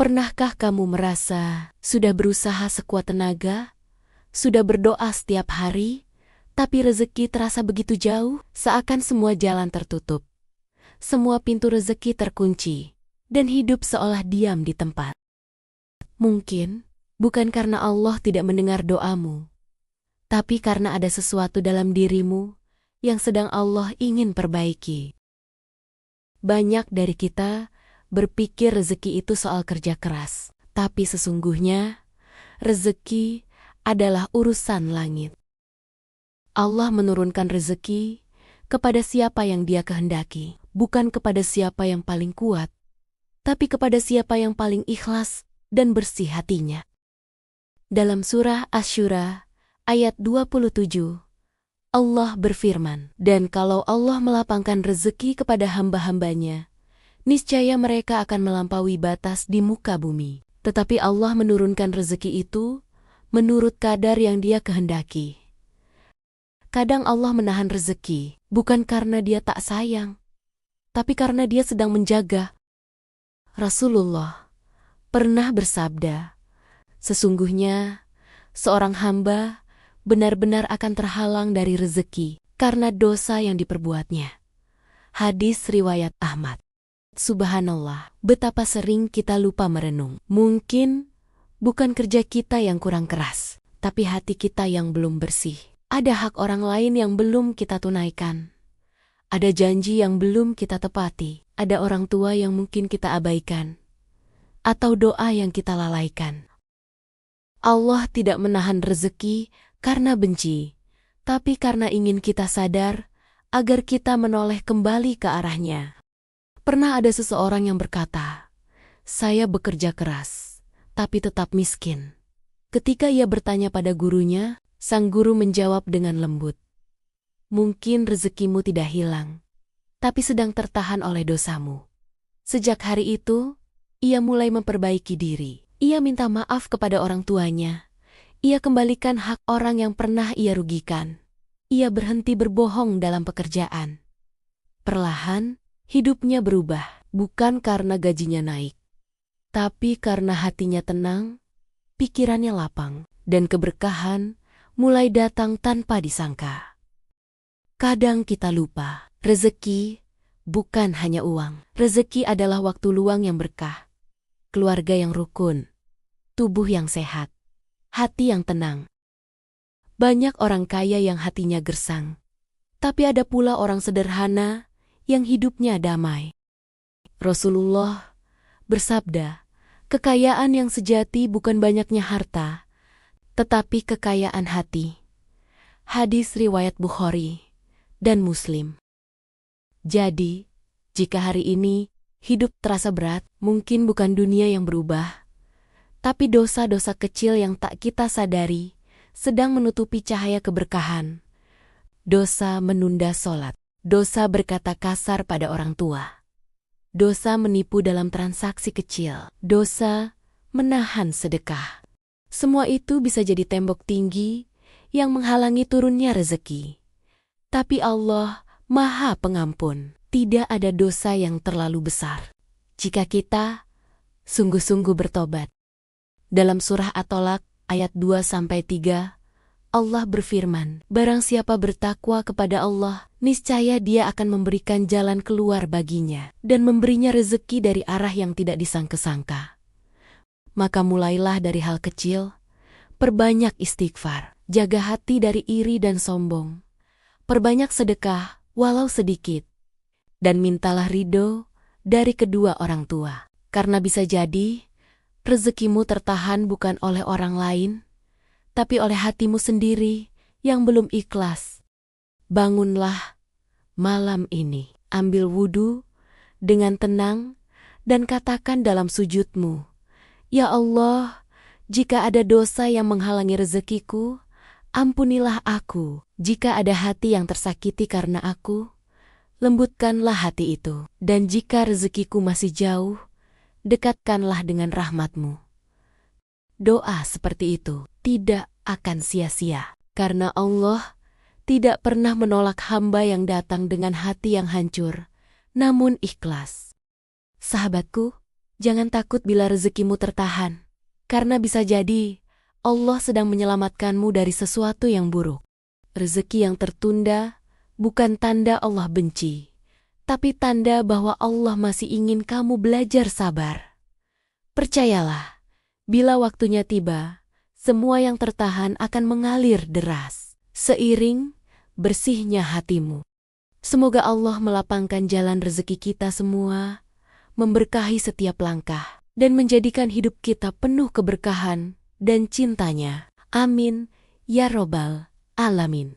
Pernahkah kamu merasa sudah berusaha sekuat tenaga, sudah berdoa setiap hari, tapi rezeki terasa begitu jauh, seakan semua jalan tertutup, semua pintu rezeki terkunci, dan hidup seolah diam di tempat? Mungkin bukan karena Allah tidak mendengar doamu, tapi karena ada sesuatu dalam dirimu yang sedang Allah ingin perbaiki. Banyak dari kita berpikir rezeki itu soal kerja keras, tapi sesungguhnya rezeki adalah urusan langit. Allah menurunkan rezeki kepada siapa yang Dia kehendaki, bukan kepada siapa yang paling kuat, tapi kepada siapa yang paling ikhlas dan bersih hatinya. Dalam surah Asy-Syura ayat 27, Allah berfirman, "Dan kalau Allah melapangkan rezeki kepada hamba-hambanya, niscaya mereka akan melampaui batas di muka bumi. Tetapi Allah menurunkan rezeki itu menurut kadar yang Dia kehendaki." Kadang Allah menahan rezeki, bukan karena Dia tak sayang, tapi karena Dia sedang menjaga. Rasulullah pernah bersabda, "Sesungguhnya seorang hamba benar-benar akan terhalang dari rezeki karena dosa yang diperbuatnya." Hadis riwayat Ahmad. Subhanallah, betapa sering kita lupa merenung. Mungkin bukan kerja kita yang kurang keras, tapi hati kita yang belum bersih. Ada hak orang lain yang belum kita tunaikan. Ada janji yang belum kita tepati. Ada orang tua yang mungkin kita abaikan. Atau doa yang kita lalaikan. Allah tidak menahan rezeki karena benci, tapi karena ingin kita sadar agar kita menoleh kembali ke arahnya. Pernah ada seseorang yang berkata, "Saya bekerja keras, tapi tetap miskin." Ketika ia bertanya pada gurunya, sang guru menjawab dengan lembut, "Mungkin rezekimu tidak hilang, tapi sedang tertahan oleh dosamu." Sejak hari itu, ia mulai memperbaiki diri. Ia minta maaf kepada orang tuanya. Ia kembalikan hak orang yang pernah ia rugikan. Ia berhenti berbohong dalam pekerjaan. Perlahan, hidupnya berubah, bukan karena gajinya naik, tapi karena hatinya tenang, pikirannya lapang, dan keberkahan mulai datang tanpa disangka. Kadang kita lupa, rezeki bukan hanya uang. Rezeki adalah waktu luang yang berkah, keluarga yang rukun, tubuh yang sehat, hati yang tenang. Banyak orang kaya yang hatinya gersang, tapi ada pula orang sederhana yang hidupnya damai. Rasulullah bersabda, "Kekayaan yang sejati bukan banyaknya harta, tetapi kekayaan hati." Hadis riwayat Bukhari dan Muslim. Jadi, jika hari ini hidup terasa berat, mungkin bukan dunia yang berubah, tapi dosa-dosa kecil yang tak kita sadari sedang menutupi cahaya keberkahan. Dosa menunda sholat, dosa berkata kasar pada orang tua, dosa menipu dalam transaksi kecil, dosa menahan sedekah. Semua itu bisa jadi tembok tinggi yang menghalangi turunnya rezeki. Tapi Allah Maha Pengampun. Tidak ada dosa yang terlalu besar jika kita sungguh-sungguh bertobat. Dalam surah At-Tolak ayat 2-3, Allah berfirman, "Barang siapa bertakwa kepada Allah, niscaya Dia akan memberikan jalan keluar baginya dan memberinya rezeki dari arah yang tidak disangka-sangka." Maka mulailah dari hal kecil, perbanyak istighfar, jaga hati dari iri dan sombong, perbanyak sedekah walau sedikit, dan mintalah ridho dari kedua orang tua. Karena bisa jadi, rezekimu tertahan bukan oleh orang lain, tapi oleh hatimu sendiri yang belum ikhlas. Bangunlah malam ini, ambil wudu dengan tenang, dan katakan dalam sujudmu, "Ya Allah, jika ada dosa yang menghalangi rezekiku, ampunilah aku. Jika ada hati yang tersakiti karena aku, lembutkanlah hati itu. Dan jika rezekiku masih jauh, dekatkanlah dengan rahmat-Mu." Doa seperti itu tidak akan sia-sia, karena Allah tidak pernah menolak hamba yang datang dengan hati yang hancur, namun ikhlas. Sahabatku, Jangan takut bila rezekimu tertahan, karena bisa jadi Allah sedang menyelamatkanmu dari sesuatu yang buruk. Rezeki yang tertunda bukan tanda Allah benci, tapi tanda bahwa Allah masih ingin kamu belajar sabar. Percayalah, bila waktunya tiba, semua yang tertahan akan mengalir deras, seiring bersihnya hatimu. Semoga Allah melapangkan jalan rezeki kita semua, memberkahi setiap langkah, dan menjadikan hidup kita penuh keberkahan dan cintanya. Amin, ya Robbal Alamin.